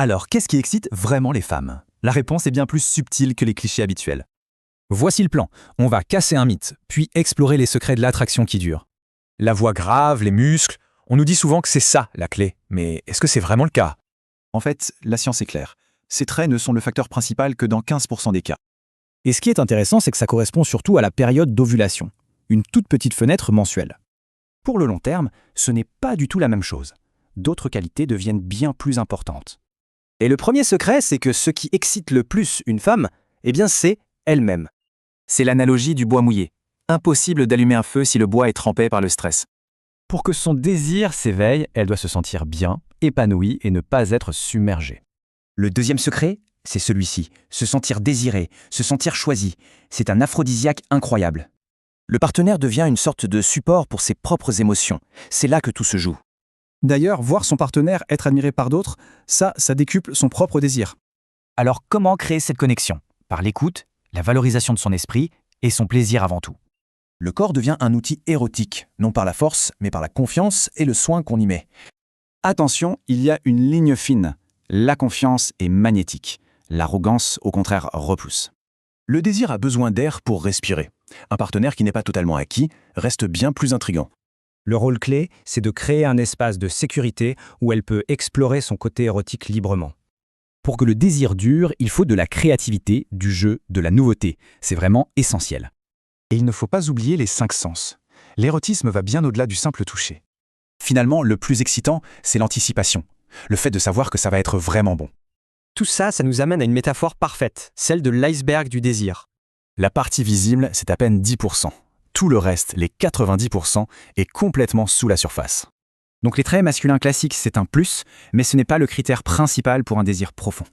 Alors, qu'est-ce qui excite vraiment les femmes? La réponse est bien plus subtile que les clichés habituels. Voici le plan. On va casser un mythe, puis explorer les secrets de l'attraction qui dure. La voix grave, les muscles, on nous dit souvent que c'est ça la clé, mais est-ce que c'est vraiment le cas? En fait, la science est claire. Ces traits ne sont le facteur principal que dans 15% des cas. Et ce qui est intéressant, c'est que ça correspond surtout à la période d'ovulation, une toute petite fenêtre mensuelle. Pour le long terme, ce n'est pas du tout la même chose. D'autres qualités deviennent bien plus importantes. Et le premier secret, c'est que ce qui excite le plus une femme, c'est elle-même. C'est l'analogie du bois mouillé. Impossible d'allumer un feu si le bois est trempé par le stress. Pour que son désir s'éveille, elle doit se sentir bien, épanouie et ne pas être submergée. Le deuxième secret, c'est celui-ci, se sentir désiré, se sentir choisi. C'est un aphrodisiaque incroyable. Le partenaire devient une sorte de support pour ses propres émotions. C'est là que tout se joue. D'ailleurs, voir son partenaire être admiré par d'autres, ça décuple son propre désir. Alors comment créer cette connexion? Par l'écoute, la valorisation de son esprit et son plaisir avant tout. Le corps devient un outil érotique, non par la force, mais par la confiance et le soin qu'on y met. Attention, il y a une ligne fine. La confiance est magnétique. L'arrogance, au contraire, repousse. Le désir a besoin d'air pour respirer. Un partenaire qui n'est pas totalement acquis reste bien plus intriguant. Le rôle clé, c'est de créer un espace de sécurité où elle peut explorer son côté érotique librement. Pour que le désir dure, il faut de la créativité, du jeu, de la nouveauté. C'est vraiment essentiel. Et il ne faut pas oublier les 5 sens. L'érotisme va bien au-delà du simple toucher. Finalement, le plus excitant, c'est l'anticipation. Le fait de savoir que ça va être vraiment bon. Tout ça, ça nous amène à une métaphore parfaite, celle de l'iceberg du désir. La partie visible, c'est à peine 10%. Tout le reste, les 90%, est complètement sous la surface. Donc les traits masculins classiques, c'est un plus, mais ce n'est pas le critère principal pour un désir profond.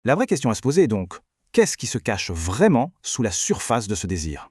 La vraie question à se poser est donc, qu'est-ce qui se cache vraiment sous la surface de ce désir?